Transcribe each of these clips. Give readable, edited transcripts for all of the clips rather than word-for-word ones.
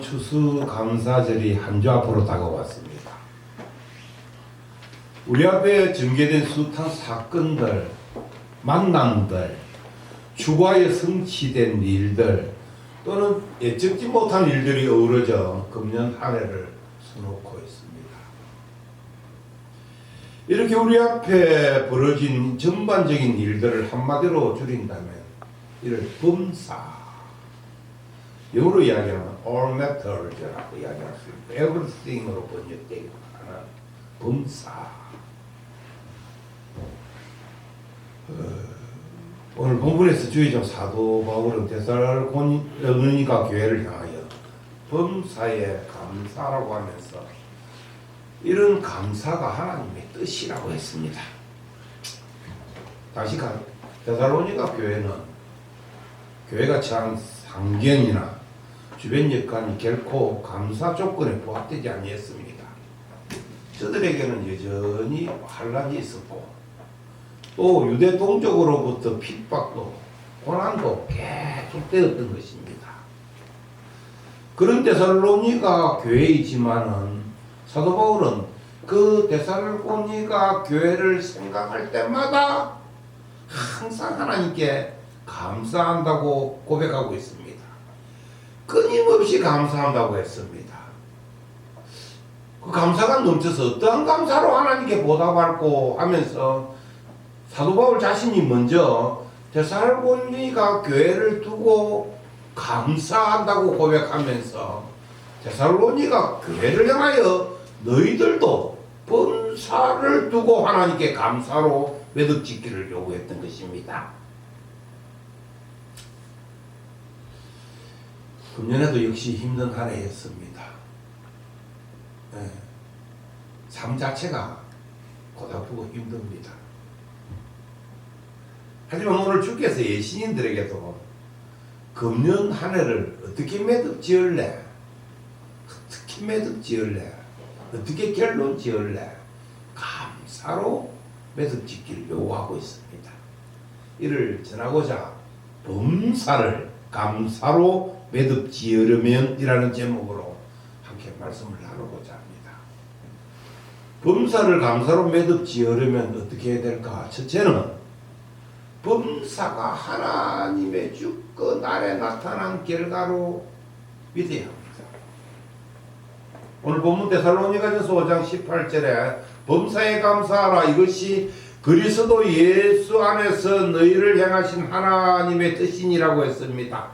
추수감사절이 한 주 앞으로 다가왔습니다. 우리 앞에 전개된 숱한 사건들, 만남들, 추가에 성취된 일들 또는 예측지 못한 일들이 어우러져 금년 한 해를 수놓고 있습니다. 이렇게 우리 앞에 벌어진 전반적인 일들을 한마디로 줄인다면 이를 범사, 영어로 이야기하면 all matters라고 이야기할 수 있고 everything으로 번역되고 하는 범사. 오늘 본문에서 주의종 사도 바울은 데살로니가 교회를 향하여 범사에 감사라고 하면서 이런 감사가 하나님의 뜻이라고 했습니다. 다시 데살로니가 교회가 처한 상경이나 주변 여건이 결코 감사 조건에 부합되지 아니했습니다. 저들에게는 여전히 환란이 있었고 또 유대 동족으로부터 핍박도 고난도 계속되었던 것입니다. 그런 데살로니가 교회이지만은 사도 바울은 그 데살로니가 교회를 생각할 때마다 항상 하나님께 감사한다고 고백하고 있습니다. 끊임없이 감사한다고 했습니다. 그 감사가 넘쳐서 어떠한 감사로 하나님께 보답할고 하면서 사도 바울 자신이 먼저 데살로니가 교회를 두고 감사한다고 고백하면서 데살로니가 교회를 향하여 너희들도 범사를 두고 하나님께 감사로 매듭짓기를 요구했던 것입니다. 금년에도 역시 힘든 한 해였습니다. 삶 자체가 고달프고 힘듭니다. 하지만 오늘 주께서 예신인들에게도 금년 한 해를 어떻게 매듭 지을래? 어떻게 매듭 지을래? 어떻게 결론 지을래? 감사로 매듭 짓기를 요구하고 있습니다. 이를 전하고자 범사를 감사로 매듭 지으려면 이라는 제목으로 함께 말씀을 나누고자 합니다. 범사를 감사로 매듭 지으려면 어떻게 해야 될까? 첫째는 범사가 하나님의 주권 아래 나타난 결과로 믿어야 합니다. 오늘 본문 데살로니가전서 5장 18절에 범사에 감사하라, 이것이 그리스도 예수 안에서 너희를 향하신 하나님의 뜻이니라고 했습니다.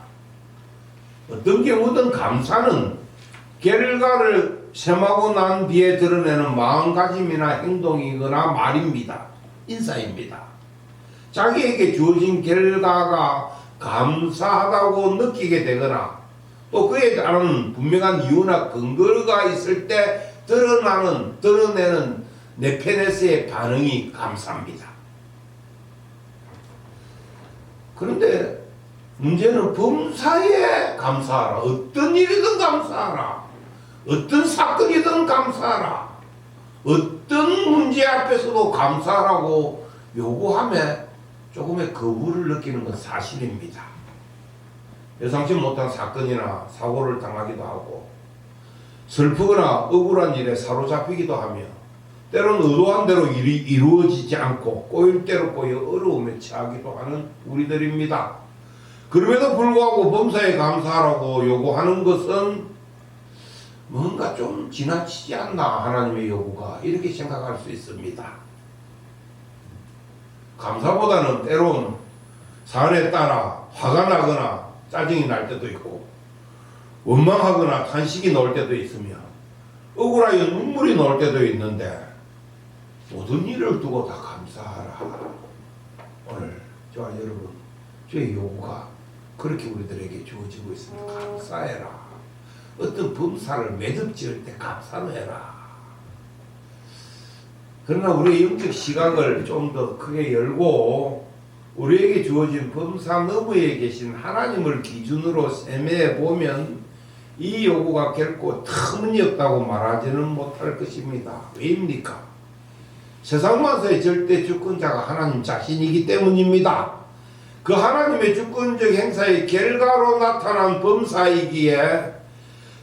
어떤 경우든 감사는 결과를 sem하고 난 뒤에 드러내는 마음가짐이나 행동이거나 말입니다. 인사입니다. 자기에게 주어진 결과가 감사하다고 느끼게 되거나 또 그에 따른 분명한 이유나 근거가 있을 때 드러내는 네페네스의 반응이 감사합니다. 그런데 문제는 범사에 감사하라. 어떤 일이든 감사하라. 어떤 사건이든 감사하라. 어떤 문제 앞에서도 감사하라고 요구하면 조금의 거부를 느끼는 건 사실입니다. 예상치 못한 사건이나 사고를 당하기도 하고 슬프거나 억울한 일에 사로잡히기도 하며 때로는 의도한 대로 일이 이루어지지 않고 꼬일 대로 꼬여 어려움에 처하기도 하는 우리들입니다. 그럼에도 불구하고 범사에 감사하라고 요구하는 것은 뭔가 좀 지나치지 않나, 하나님의 요구가, 이렇게 생각할 수 있습니다. 감사보다는 때론 사안에 따라 화가 나거나 짜증이 날 때도 있고 원망하거나 탄식이 나올 때도 있으며 억울하여 눈물이 나올 때도 있는데 모든 일을 두고 다 감사하라. 오늘 저와 여러분, 주의 요구가 그렇게 우리들에게 주어지고 있습니다. 감사해라. 어떤 범사를 매듭 지을 때 감사를 해라. 그러나 우리의 영적 시각을 좀 더 크게 열고 우리에게 주어진 범사 너머에 계신 하나님을 기준으로 세매해 보면 이 요구가 결코 터무니없다고 말하지는 못할 것입니다. 왜입니까? 세상 만사의 절대 주권자가 하나님 자신이기 때문입니다. 그 하나님의 주권적 행사의 결과로 나타난 범사이기에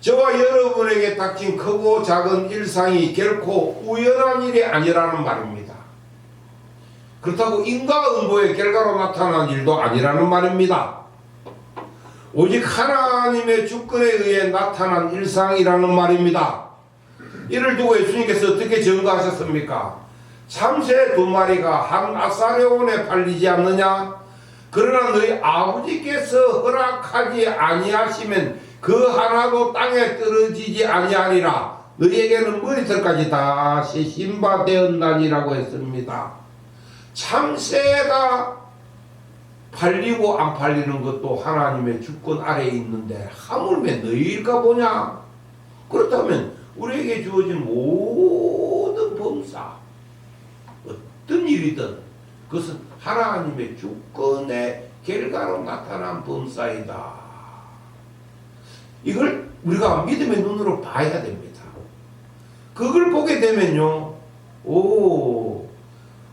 저와 여러분에게 닥친 크고 작은 일상이 결코 우연한 일이 아니라는 말입니다. 그렇다고 인과응보의 결과로 나타난 일도 아니라는 말입니다. 오직 하나님의 주권에 의해 나타난 일상이라는 말입니다. 이를 두고 예수님께서 어떻게 증거하셨습니까? 참새 2마리가 한 아사리온에 팔리지 않느냐? 그러나 너희 아버지께서 허락하지 아니하시면 그 하나도 땅에 떨어지지 아니하리라. 너희에게는 머리털까지 다 세신 바 되었나니라고 했습니다. 참새가 팔리고 안 팔리는 것도 하나님의 주권 아래에 있는데 하물며 너희일까 보냐? 그렇다면 우리에게 주어진 모든 범사, 어떤 일이든 그것은 하나님의 주권의 결과로 나타난 범사이다. 이걸 우리가 믿음의 눈으로 봐야 됩니다. 그걸 보게 되면요,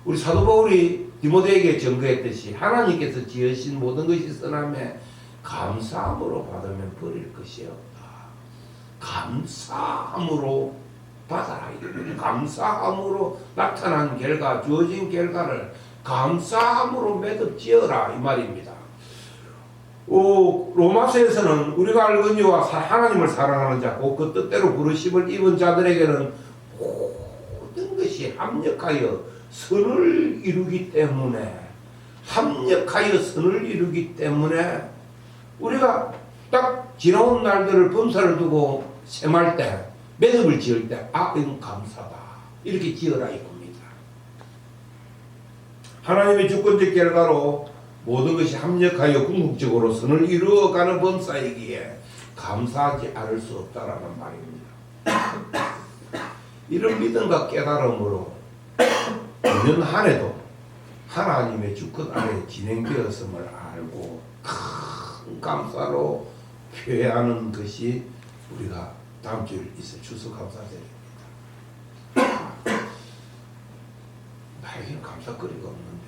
우리 사도 바울이 디모데에게 증거했듯이 하나님께서 지으신 모든 것이 선함에 감사함으로 받으면 버릴 것이 없다. 감사함으로 받아라. 감사함으로 나타난 결과, 주어진 결과를 감사함으로 매듭지어라 이 말입니다. 로마서에서는 우리가 알거니와 하나님을 사랑하는 자, 그 뜻대로 부르심을 입은 자들에게는 모든 것이 합력하여 선을 이루기 때문에, 우리가 딱 지나온 날들을 범사를 두고 sem할 때, 매듭을 지을 때, 이건 감사다 이렇게 지어라 이겁니다. 하나님의 주권적 결과로 모든 것이 합력하여 궁극적으로 선을 이루어가는 범사이기에 감사하지 않을 수 없다라는 말입니다. 이런 믿음과 깨달음으로 년 한 해도 하나님의 주권 아래 진행되었음을 알고 큰 감사로 표현하는 것이 우리가 다음 주일 있을 추수감사절입니다. 나에게는 감사거리가 없는데요.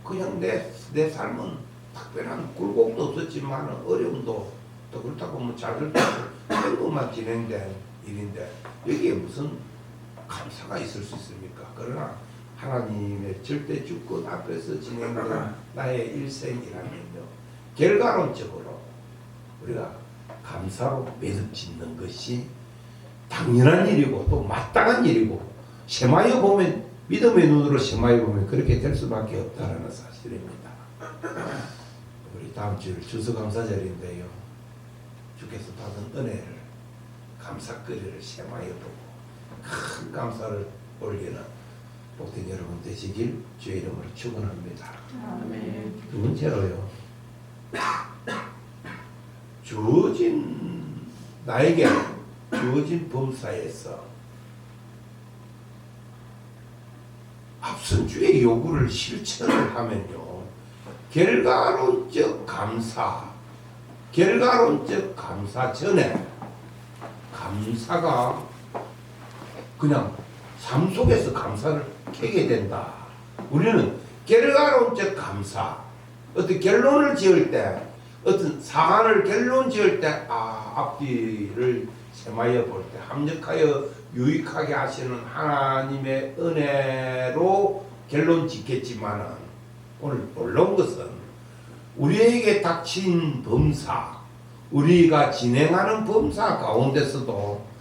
그냥 내 삶은 특별한 굴곡도 없었지만 어려움도 또 그렇다고 뭐 좌절도 그런 것만 진행된 일인데 여기에 무슨 감사가 있을 수 있습니까? 그러나 하나님의 절대 주권 앞에서 진행된 나의 일생이라면요, 결과론적으로 우리가 감사로 매듭짓는 것이 당연한 일이고 또 마땅한 일이고, 세마여 보면, 믿음의 눈으로 세마여 보면 그렇게 될 수밖에 없다라는 사실입니다. 우리 다음 주일 추수감사절인데요, 주께서 받은 은혜를, 감사거리를 세마여 보고 큰 감사를 올리는 복된 여러분 되시길 주의 이름으로 축원합니다. 아멘. 두 번째로요, 나에게 주어진 범사에서 앞선 주의 요구를 실천을 하면요, 결과론적 감사 전에 감사가 그냥 삶 속에서 감사를 캐게 된다. 우리는 결과론적 감사, 어떤 결론을 지을 때, 어떤 사안을 결론 지을 때, 앞뒤를 세마여 볼 때 합력하여 유익하게 하시는 하나님의 은혜로 결론 짓겠지만은, 오늘 놀라운 것은 우리에게 닥친 범사, 우리가 진행하는 범사 가운데서도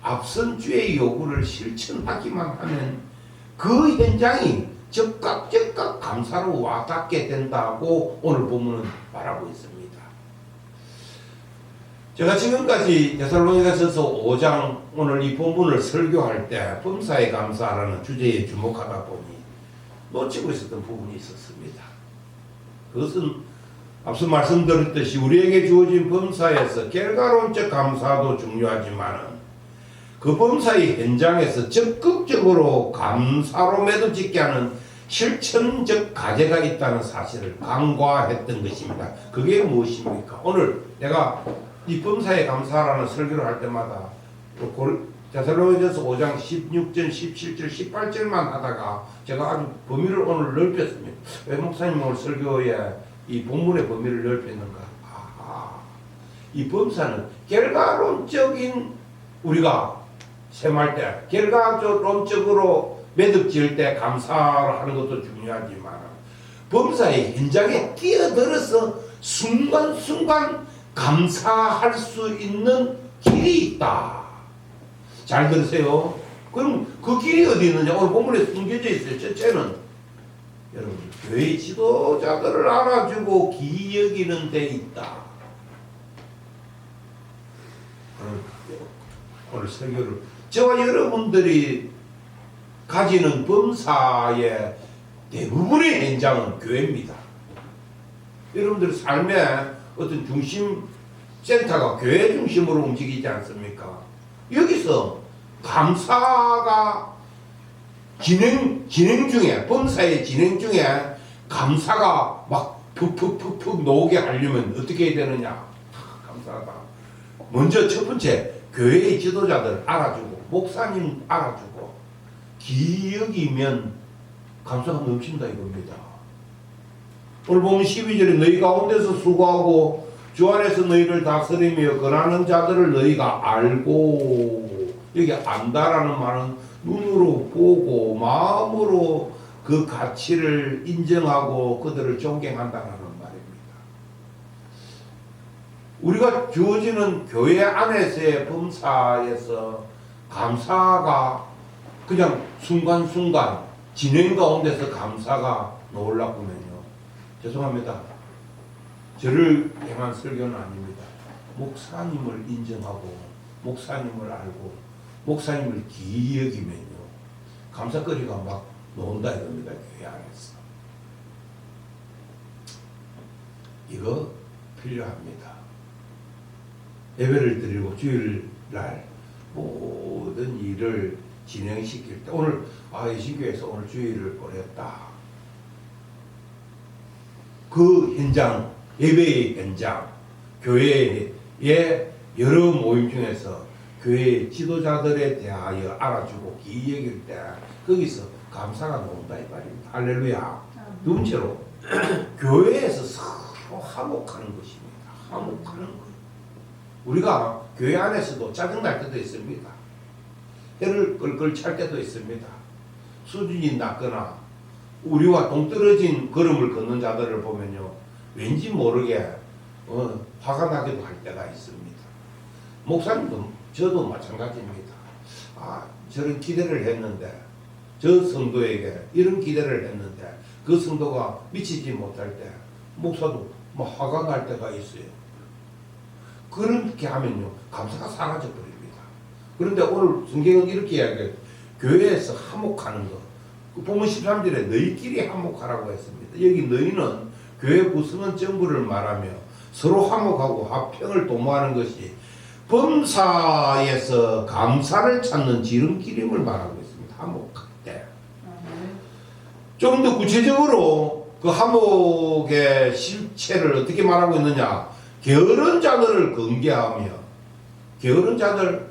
앞선 주의 요구를 실천하기만 하면 그 현장이 즉각 감사로 와닿게 된다고 오늘 본문은 말하고 있습니다. 제가 지금까지 데살로니가서서 5장 오늘 이 본문을 설교할 때 범사에 감사라는 주제에 주목하다 보니 놓치고 있었던 부분이 있었습니다. 그것은 앞서 말씀드렸듯이 우리에게 주어진 범사에서 결과론적 감사도 중요하지만 그 범사의 현장에서 적극적으로 감사로 매듭짓게 하는 실천적 과제가 있다는 사실을 간과했던 것입니다. 그게 무엇입니까? 오늘 내가 이 범사에 감사라는 설교를 할 때마다 데살로니가서 5장 16절, 17절, 18절만 하다가 제가 아주 범위를 오늘 넓혔습니다. 왜 목사님 오늘 설교에 이 본문의 범위를 넓혔는가? 이 범사는 결과론적인 우리가 sem할 때 결과론적으로 매듭 지을 때 감사를 하는 것도 중요하지만 범사의 현장에 뛰어들어서 순간순간 감사할 수 있는 길이 있다. 잘 들으세요. 그럼 그 길이 어디 있느냐? 오늘 본문에 숨겨져 있어요. 첫째는 여러분 교회 지도자들을 알아주고 기여기는 데 있다. 오늘 설교를 저와 여러분들이 가지는 범사의 대부분의 현장은 교회입니다. 여러분들 삶의 어떤 중심 센터가 교회 중심으로 움직이지 않습니까? 여기서 감사가 진행 중에 범사의 진행 중에 감사가 막 푹푹푹푹 녹게 하려면 어떻게 해야 되느냐? 감사하다. 먼저 첫 번째 교회의 지도자들 알아주고 목사님 알아주고 기여기면 감사가 넘친다 이겁니다. 오늘 보면 12절에 너희 가운데서 수고하고 주 안에서 너희를 다스리며 권하는 자들을 너희가 알고, 여기 안다라는 말은 눈으로 보고 마음으로 그 가치를 인정하고 그들을 존경한다는 말입니다. 우리가 주어지는 교회 안에서의 범사에서 감사가 그냥 순간순간 진행 가운데서 감사가 나오려면요, 죄송합니다. 저를 향한 설교는 아닙니다. 목사님을 인정하고 목사님을 알고 목사님을 기이 여기면요, 감사거리가 막 나온다 이겁니다. 교회 안에서. 이거 필요합니다. 예배를 드리고 주일날 모든 일을 진행시킬 때, 오늘 이 신교에서 오늘 주일을 보냈다. 그 현장, 예배의 현장, 교회의 여러 모임 중에서 교회의 지도자들에 대하여 알아주고 기이 여길 때 거기서 감사가 나온다 이 말입니다. 할렐루야. 두 번째로 교회에서 서로 화목하는 것입니다. 화목하는 것. 우리가 교회 안에서도 짜증날 때도 있습니다. 해를 끌끌 찰 때도 있습니다. 수준이 낮거나 우리와 동떨어진 걸음을 걷는 자들을 보면요, 왠지 모르게 화가 나기도 할 때가 있습니다. 목사님도 저도 마찬가지입니다. 저런 기대를 했는데, 저 성도에게 이런 기대를 했는데 그 성도가 미치지 못할 때 목사도 막 화가 날 때가 있어요. 그렇게 하면요, 감사가 사라져 버립니다. 그런데 오늘 성경은 이렇게 이야기해요. 교회에서 화목하는 것. 본문 13절에 너희끼리 화목하라고 했습니다. 여기 너희는 교회 구성원 정부를 말하며 서로 화목하고 화평을 도모하는 것이 범사에서 감사를 찾는 지름길임을 말하고 있습니다. 화목할 때. 좀 더 구체적으로 그 화목의 실체를 어떻게 말하고 있느냐? 게으른 자들을 경계하며, 게으른 자들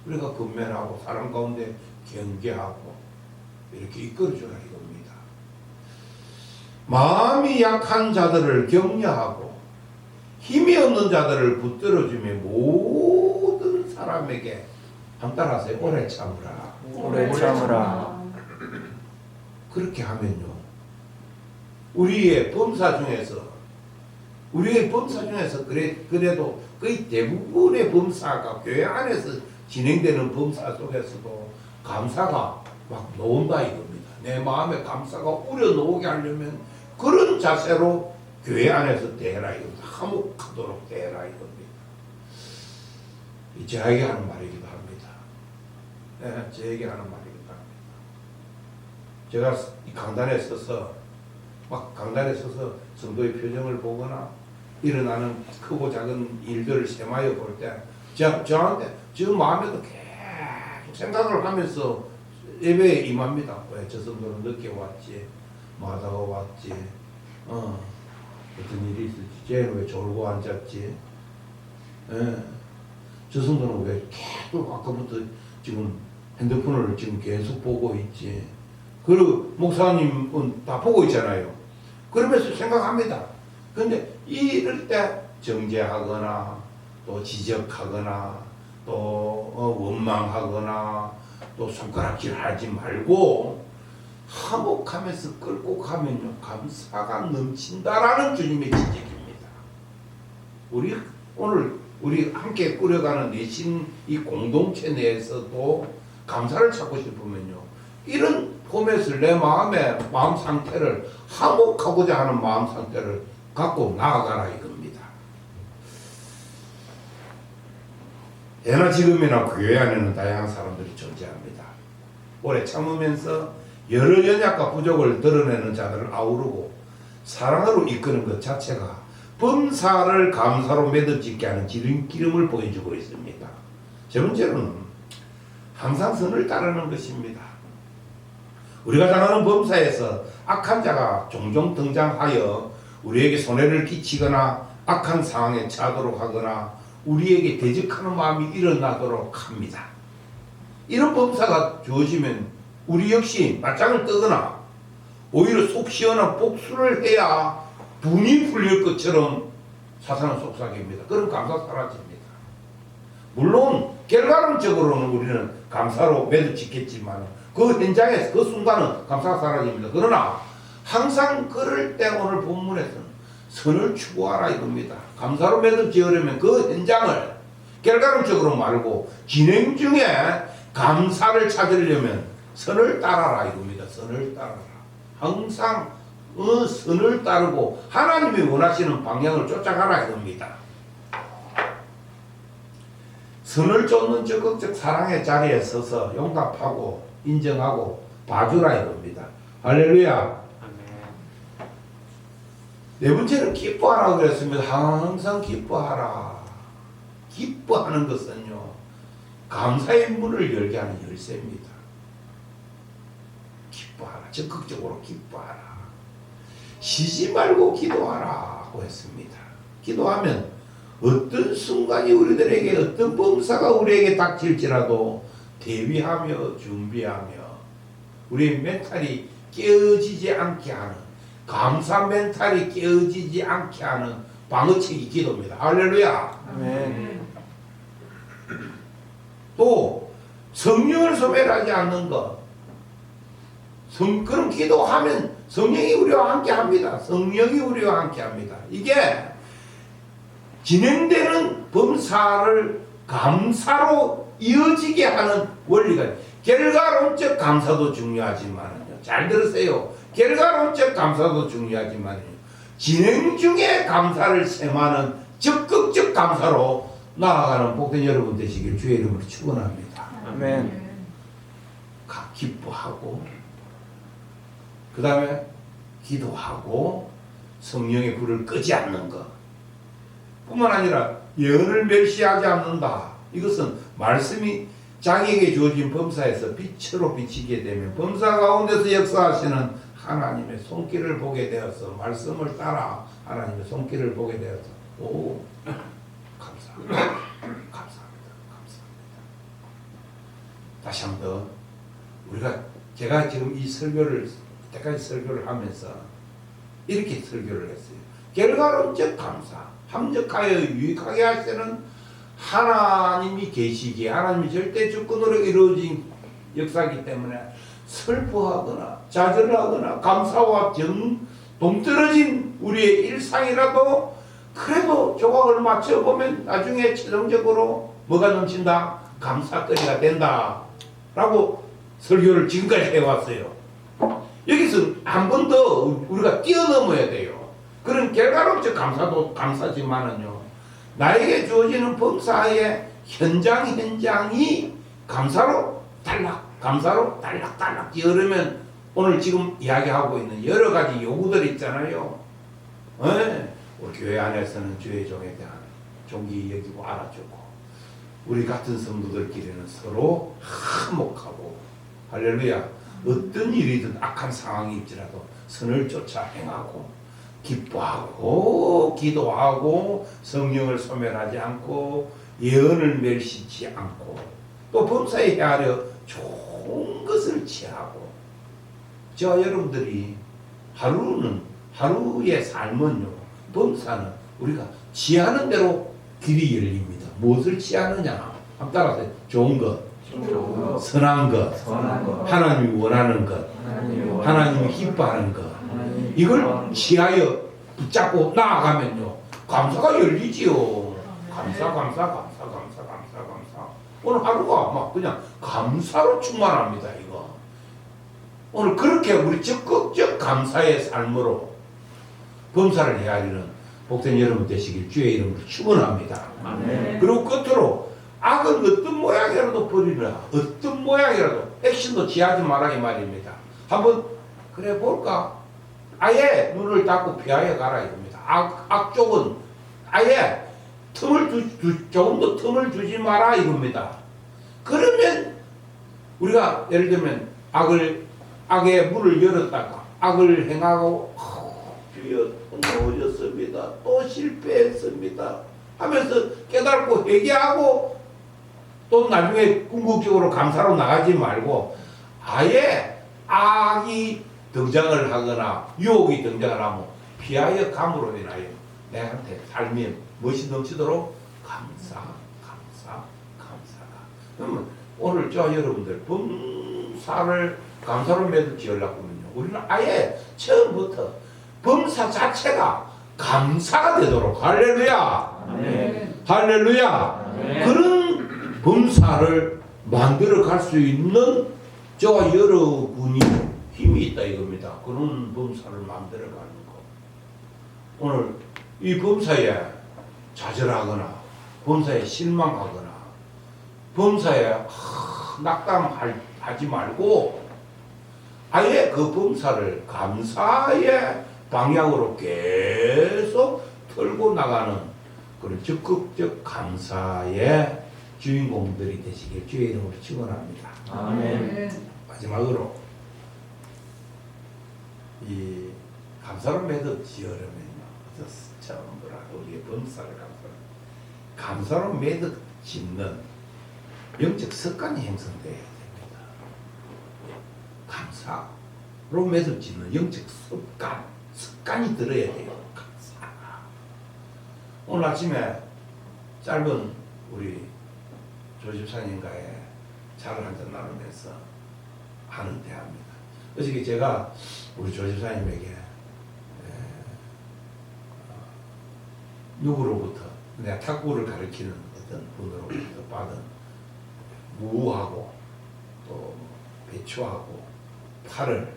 우리가 근면하고 사람 가운데 경계하고 이렇게 이끌어주라 이겁니다. 마음이 약한 자들을 격려하고 힘이 없는 자들을 붙들어주며 모든 사람에게, 한 따라하세요. 오래 참으라. 오래 참으라. 그렇게 하면요, 우리의 범사 중에서 그래도 거의 대부분의 범사가 교회 안에서 진행되는 범사 속에서도 감사가 막 나온다 이겁니다. 내 마음에 감사가 우러나오게 하려면 그런 자세로 교회 안에서 대해라 이겁니다. 화목하도록 대해라 이겁니다. 저에게 하는 말이기도 합니다. 네, 저에게 하는 말이기도 합니다. 제가 이 강단에 서서 성도의 표정을 보거나 일어나는 크고 작은 일들을 세마여 볼 때 저한테 저 마음에도 계속 생각을 하면서 예배에 임합니다. 왜 저 성도는 늦게 왔지? 뭐 하다가 왔지? 어떤 일이 있었지? 쟤는 왜 졸고 앉았지? 저 성도는 왜 계속 아까부터 지금 핸드폰을 지금 계속 보고 있지? 그리고 목사님은 다 보고 있잖아요. 그러면서 생각합니다. 근데 이럴 때 정죄하거나 또 지적하거나 또 원망하거나 또 손가락질 하지 말고 화목하면서 끌고 가면요 감사가 넘친다라는 주님의 지적입니다. 오늘 우리 함께 꾸려가는 내신 이 공동체 내에서도 감사를 찾고 싶으면요 이런 포맷을 내 마음 상태를 화목하고자 하는 마음 상태를 갖고 나아가라 이겁니다. 예나 지금이나 교회 안에는 다양한 사람들이 존재합니다. 오래 참으면서 여러 연약과 부족을 드러내는 자들을 아우르고 사랑으로 이끄는 것 자체가 범사를 감사로 매듭짓게 하는 기름을 보여주고 있습니다. 제 문제는 항상 선을 따르는 것입니다. 우리가 당하는 범사에서 악한 자가 종종 등장하여 우리에게 손해를 끼치거나 악한 상황에 처하도록 하거나 우리에게 대적하는 마음이 일어나도록 합니다. 이런 범사가 주어지면 우리 역시 맞짱을 뜨거나 오히려 속 시원한 복수를 해야 분이 풀릴 것처럼 사탄은 속삭입니다. 그럼 감사 사라집니다. 물론 결과론적으로는 우리는 감사로 매듭짓겠지만 그 현장에서 그 순간은 감사가 사라집니다. 그러나 항상 그럴 때 오늘 본문에서는 선을 추구하라 이겁니다. 감사로 매듭지으려면 그 현장을 결과론적으로 말고 진행 중에 감사를 찾으려면 선을 따라라 이겁니다. 선을 따라라. 항상 선을 따르고 하나님이 원하시는 방향을 쫓아가라 이겁니다. 선을 쫓는 적극적 사랑의 자리에 서서 용납하고 인정하고 봐주라 이겁니다. 할렐루야. 네 번째는 기뻐하라고 그랬습니다. 항상 기뻐하라. 기뻐하는 것은요 감사의 문을 열게 하는 열쇠입니다. 기뻐하라. 적극적으로 기뻐하라. 쉬지 말고 기도하라고 했습니다. 기도하면 어떤 순간이 우리들에게 어떤 범사가 우리에게 닥칠지라도 대비하며 준비하며 우리의 멘탈이 깨어지지 않게 하는 감사 멘탈이 깨어지지 않게 하는 방어책이 기도입니다. 할렐루야. 아멘. 또 성령을 소멸하지 않는 것. 그럼 기도하면 성령이 우리와 함께 합니다. 성령이 우리와 함께 합니다. 이게 진행되는 범사를 감사로 이어지게 하는 원리가 결과론적 감사도 중요하지만요. 잘 들으세요. 결과론적 감사도 중요하지만요. 진행 중에 감사를 sem하는 적극적 감사로 나아가는 복된 여러분 되시길 주의 이름으로 축원합니다. 아멘. 기뻐하고 그 다음에 기도하고 성령의 불을 끄지 않는 것 뿐만 아니라 예언을 멸시하지 않는다. 이것은 말씀이 자기에게 주어진 범사에서 빛으로 비치게 되면 범사 가운데서 역사하시는 하나님의 손길을 보게 되어서 말씀을 따라 하나님의 손길을 보게 되어서 오 감사합니다. 감사합니다. 다시 한 번 제가 지금 이 설교를 때까지 설교를 하면서 이렇게 설교를 했어요. 결과론적 감사, 합력하여 유익하게 하시는 하나님이 계시기에 하나님이 절대 주권으로 이루어진 역사이기 때문에 슬퍼하거나 좌절하거나 감사와 동떨어진 우리의 일상이라도 그래도 조각을 맞춰보면 나중에 최종적으로 뭐가 넘친다? 감사거리가 된다 라고 설교를 지금까지 해왔어요. 여기서 한 번 더 우리가 뛰어넘어야 돼요. 그런 결과론적 감사도 감사지만은요 나에게 주어지는 범사의 현장이 감사로 딸락딸락 뛰어르면 오늘 지금 이야기하고 있는 여러 가지 요구들이 있잖아요. 우리 교회 안에서는 주의 종에 대한 존귀 여기고 알아주고 우리 같은 성도들끼리는 서로 화목하고 할렐루야 어떤 일이든 악한 상황이 있지라도 선을 쫓아 행하고 기뻐하고 기도하고 성령을 소멸하지 않고 예언을 멸시치 않고 또 범사에 헤아려 좋은 것을 취하고 저와 여러분들이 하루의 삶은요 범사는 우리가 취하는 대로 길이 열립니다. 무엇을 취하느냐? 한번 따라서 좋은 것, 좋은 것, 선한 것, 선한 것, 하나님이 원하는 것, 하나님이 기뻐하는 것, 이걸 취하여 붙잡고 나아가면요 감사가 열리지요. 감사. 오늘 하루가 막 그냥 감사로 충만합니다. 이거 오늘 그렇게 우리 적극적 감사의 삶으로 범사를 헤아리는 복된 여러분 되시길 주의 이름으로 축원합니다. 아멘. 그리고 끝으로 악은 어떤 모양이라도 버리라. 어떤 모양이라도 액션도 취하지 말라 이 말입니다. 한번 그래 볼까? 아예 눈을 닫고 피하여 가라 이겁니다. 악 쪽은 아예 조금도 틈을 주지 마라 이겁니다. 그러면 우리가 예를 들면 악의 문을 열었다가 악을 행하고 주여 또 넘어졌습니다. 또 실패했습니다. 하면서 깨닫고 회개하고 또 나중에 궁극적으로 감사로 나가지 말고 아예 악이 등장을 하거나 유혹이 등장을 하면 피하여 감으로 인하여 내한테 삶이 멋이 넘치도록 감사가. 그러면 오늘 저 여러분들 범사를 감사로 매듭 지으려고 하면요. 우리는 아예 처음부터 범사 자체가 감사가 되도록 할렐루야. 아멘. 할렐루야. 아멘. 그런 범사를 만들어 갈 수 있는 저와 여러분이 힘이 있다 이겁니다. 그런 범사를 만들어 가는 거. 오늘 이 범사에 좌절하거나 범사에 실망하거나 범사에 낙담하지 말고 아예 그 범사를 감사의 방향으로 계속 틀고 나가는 그런 적극적 감사의 주인공들이 되시길 주의 이름으로 축원합니다. 아멘. 마지막으로 이 감사로 매듭 지으려면 처음으로 우리의 범사를 감사로 매듭 짓는 영적 습관이 형성되어야 됩니다. 감사로 매듭 짓는 영적 습관이 들어야 돼요. 감사. 오늘 아침에 짧은 우리 조집사님과의 차를 한잔 나누면서 하는 대화입니다. 어저께 제가 우리 조집사님에게 누구로부터 내가 탁구를 가르치는 어떤 분으로부터 받은 무하고 또 배추하고 파를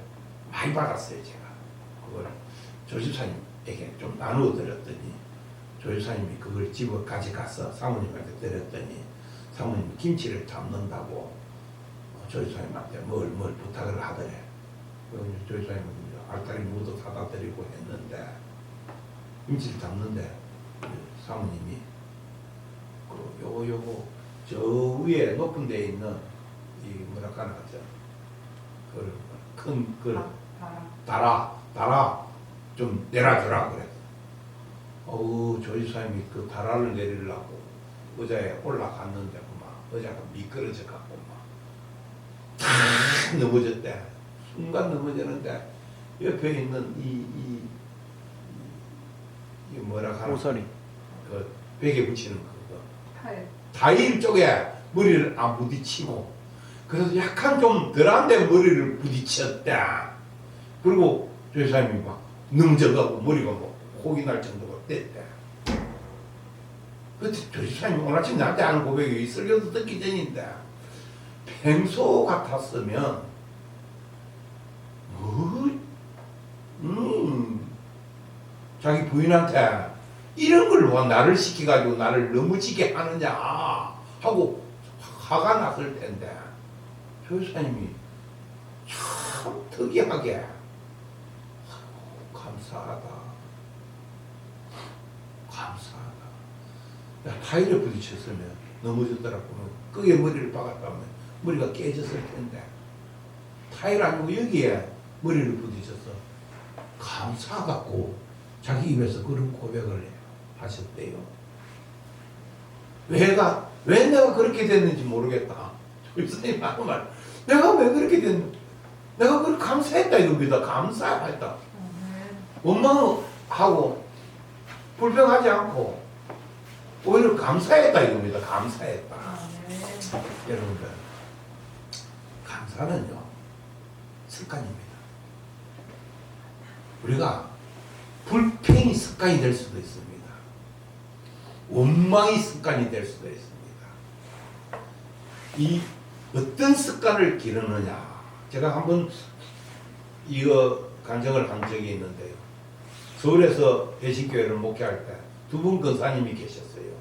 많이 받았어요. 제가 그걸 조집사님에게 좀 나누어 드렸더니 조집사님이 그걸 집에 가져가서 사모님한테 드렸더니 사모님이 김치를 담는다고 조집사님한테 뭘 부탁을 하더래. 조집사님은 알타리 무도 사다 드리고 했는데 김치를 담는데 사모님이 요거 저 위에 높은 데에 있는 이 뭐랄까나 큰 다라 좀 내려주라 그래. 조집사님이 그 다라를 내리려고 의자에 올라갔는데 의자가 미끄러져 갖고 탁 넘어졌대. 순간 넘어졌는데 옆에 있는 이 뭐라 하나 오설이 그 벽에 붙이는 그거 타일 쪽에 머리를 안 부딪히고 그래서 약간 좀 덜한데 머리를 부딪혔다. 그리고 조사님이 막 넘어져가고 머리가 뭐 혹이 날 정도가 됐대. 그때 조사님이 오늘 아침 나한테 하는 고백이 설교도 듣기 전인데 평소 같았으면 자기 부인한테 이런 걸 나를 시켜가지고 나를 넘어지게 하느냐 하고 화가 났을 텐데 조사님이 참 특이하게 감사하다. 야, 타일에 부딪혔으면 넘어졌더라고. 끄게 머리를 박았다면 머리가 깨졌을 텐데 타일 아니고 여기에 머리를 부딪혀서 감사하고 자기 입에서 그런 고백을 하셨대요. 왜 내가 그렇게 됐는지 모르겠다. 조사님 하는 말, 내가 왜 그렇게 됐는지, 내가 그렇게 감사했다 이겁니다. 감사했다. 원망하고 불평하지 않고 오히려 감사했다 이겁니다. 감사했다. 아멘. 여러분들, 감사는요 습관입니다. 우리가 불평이 습관이 될 수도 있습니다. 원망이 습관이 될 수도 있습니다. 이 어떤 습관을 기르느냐, 제가 한번 이거 간증을 한 적이 있는데요. 서울에서 대식교회를 목회할 때 두 분 권사님이 계셨어요.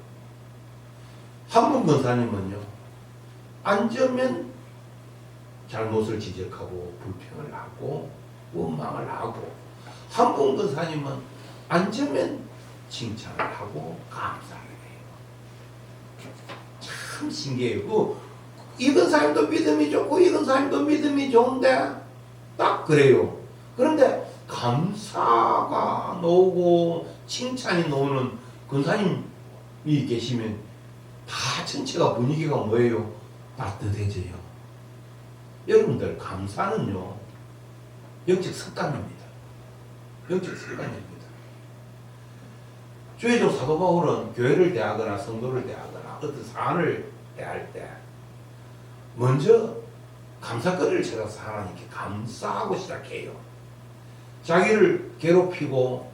한 분 권사님은요, 앉으면 잘못을 지적하고 불평을 하고 원망을 하고, 한 분 권사님은 앉으면 칭찬을 하고 감사를 해요. 참 신기해요. 이 권사님도 믿음이 좋고 이 권사님도 믿음이 좋은데 딱 그래요. 그런데 감사가 나오고 칭찬이 나오는 권사님이 계시면 다 전체가 분위기가 뭐예요? 따뜻해져요. 여러분들, 감사는요 영적 습관입니다. 영적 습관입니다. 주의종 사도 바울은 교회를 대하거나 성도를 대하거나 어떤 사안을 대할 때 먼저 감사거리를 찾아서 하나님께 감사하고 시작해요. 자기를 괴롭히고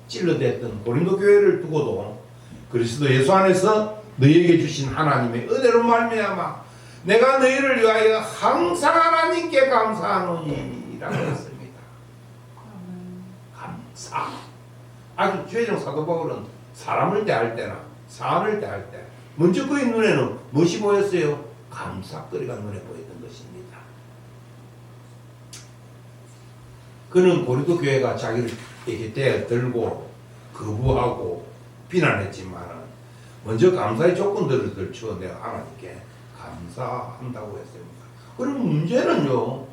찔러댔던 고린도 교회를 두고도 그리스도 예수 안에서 너희에게 주신 하나님의 은혜로 말미암아 내가 너희를 위하여 항상 하나님께 감사하노니 라고 했습니다. 감사. 아주 주의종 사도 바울은 사람을 대할 때나 사안을 대할 때 먼저 그의 눈에는 무엇이 보였어요? 감사거리가 눈에 보였던 것입니다. 그는 고린도 교회가 자기를 이렇게 대들고 거부하고 비난했지만 먼저 감사의 조건들을 들쳐 내가 하나님께 감사한다고 했습니다. 그럼 문제는요,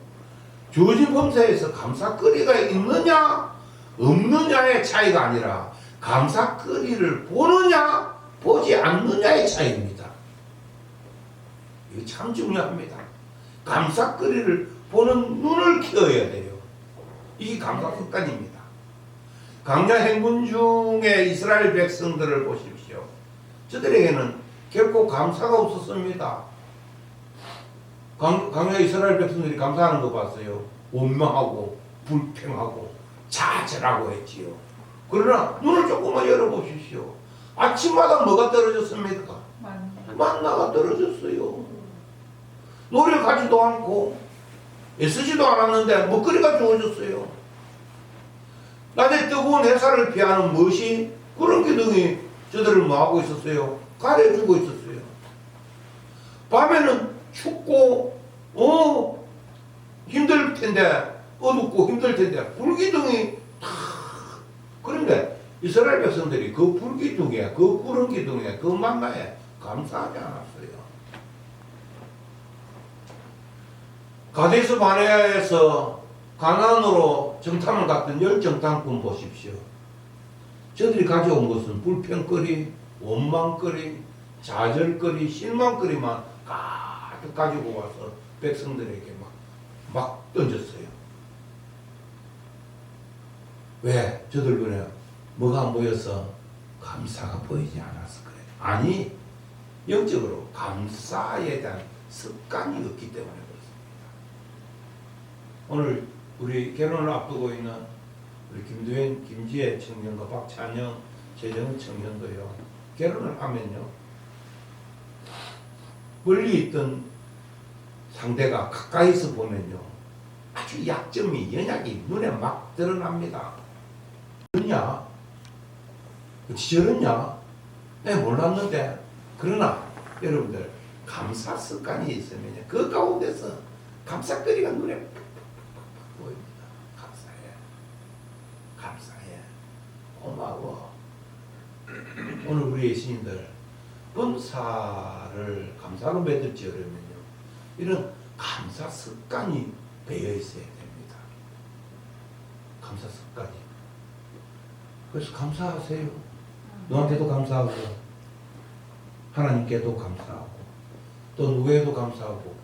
주어진 범사에서 감사거리가 있느냐 없느냐의 차이가 아니라 감사거리를 보느냐 보지 않느냐의 차이입니다. 이거 참 중요합니다. 감사거리를 보는 눈을 키워야 돼요. 이게 감사 습관입니다. 광야 행군 중에 이스라엘 백성들을 보십시오. 저들에게는 결코 감사가 없었습니다. 광야 이스라엘 백성들이 감사하는 거 봤어요. 원망하고 불평하고 좌절하고 했지요. 그러나 눈을 조금만 열어보십시오. 아침마다 뭐가 떨어졌습니까? 만나가 떨어졌어요. 노력하지도 않고 애쓰지도 않았는데 먹거리가 주어졌어요. 낮에 뜨거운 햇살을 피하는 무엇이 그런 기둥이 저들을 뭐하고 있었어요? 가려주고 있었어요. 밤에는 춥고 힘들 텐데, 어둡고 힘들 텐데 불기둥이 다. 그런데 이스라엘 백성들이 그 불기둥에, 그 구름 기둥에, 그 만나에 감사하지 않았어요. 가데스 바네아에서 가나안으로 정탐을 갔던 10정탐꾼 보십시오. 저들이 가져온 것은 불평거리, 원망거리, 좌절거리, 실망거리만 가득 가지고 와서 백성들에게 막 던졌어요. 왜? 저들 눈에 뭐가 안 보여서? 감사가 보이지 않아서 그래요. 아니, 영적으로 감사에 대한 습관이 없기 때문에 그렇습니다. 오늘 우리 결혼을 앞두고 있는 우리 김두현, 김지혜 청년과 박찬영, 최정은 청년도요, 결혼을 하면요, 멀리 있던 상대가 가까이서 보면요, 아주 약점이, 연약이 눈에 막 드러납니다. 저러냐? 어찌 저러냐? 내가 몰랐는데. 그러나 여러분들, 감사 습관이 있으면 그 가운데서 감사거리가 눈에 보입니다. 감사해. 고마워. 오늘 우리 예수님들 범사를 감사로 맺을지 어려면요, 이런 감사 습관이 배어 있어야 됩니다. 감사 습관이. 그래서 감사하세요. 너한테도 감사하고 하나님께도 감사하고 또 누구에도 감사하고.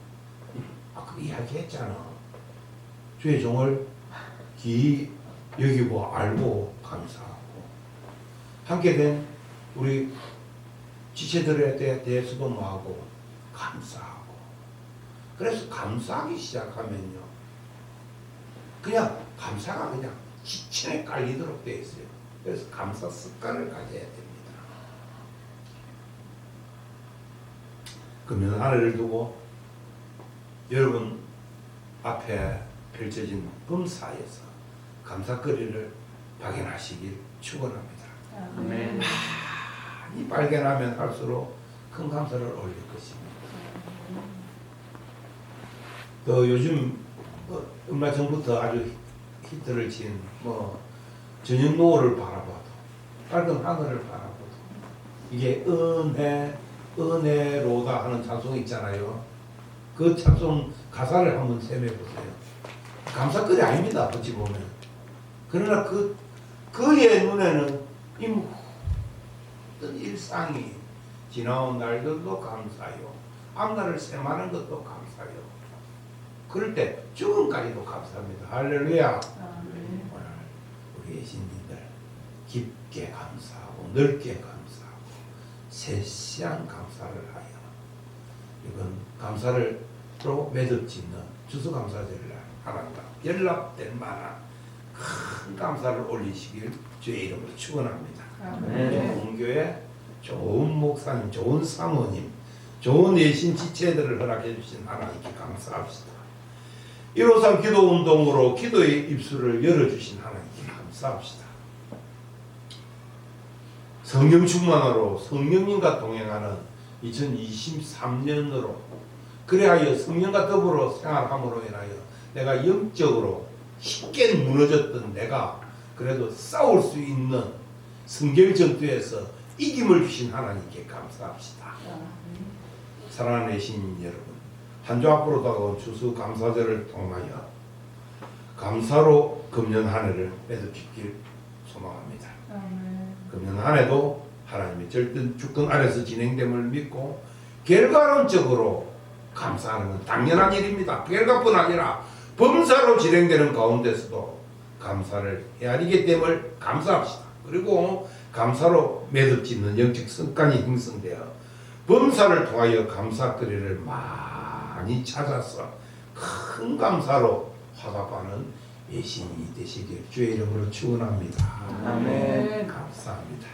아까 이야기했잖아. 주의 종을 기이 여기고 알고 감사하고. 함께 된 우리 지체들에 대해서도 뭐하고 감사하고. 그래서 감사하기 시작하면요, 그냥 감사가 그냥 지천에 깔리도록 되어 있어요. 그래서 감사 습관을 가져야 됩니다. 금연 하늘을 두고 여러분 앞에 펼쳐진 범사에서 감사거리를 발견하시길 축원합니다. 아멘. 많이 발견하면 할수록 큰 감사를 올릴 것입니다. 또 요즘 얼마 전부터 아주 히트를 친 저녁 노을을 바라봐도, 밝은 하늘을 바라봐도 이게 은혜로다 하는 찬송이 있잖아요. 그 찬송 가사를 한번 셈해 보세요. 감사거리 아닙니다, 어찌 보면. 그러나 그의 눈에는 이 모든 일상이 지나온 날들도 감사요, 앞날을 셈하는 것도 감사요. 그럴 때 죽음까지도 감사합니다. 할렐루야. 오늘 우리 예신님들 깊게 감사하고 넓게 감사하고 세시한 감사를 하여 이건 감사를로 매듭짓는 추수감사절을 하나님과 연락될 만한 큰 감사를 올리시길 주의 이름으로 축원합니다. 좋은 교회, 좋은 목사님, 좋은 사모님, 좋은 예신 지체들을 허락해 주신 하나님께 감사합시다. 153 기도 운동으로 기도의 입술을 열어주신 하나님께 감사합시다. 성령 충만으로 성령님과 동행하는 2023년으로 그래하여 성령과 더불어 생활함으로 인하여 내가 영적으로 쉽게 무너졌던 내가 그래도 싸울 수 있는 성경 전투에서 이김을 주신 하나님께 감사합시다. 사랑하는 예신 여러분, 한 주 앞으로 다가온 추수감사절을 통하여 감사로 금년 한 해를 매듭짓길 소망합니다. 금년 한 해도 하나님의 주권 아래서 진행됨을 믿고 결과론적으로 감사하는 건 당연한 일입니다. 결과뿐 아니라 범사로 진행되는 가운데서도 감사를 헤아리게 됨을 감사합시다. 그리고 감사로 매듭짓는 영적 습관이 형성되어 범사를 통하여 감사거리를 많이 찾아서 큰 감사로 화답하는 예신이 되시길 주의 이름으로 축원합니다. 아멘. 감사합니다.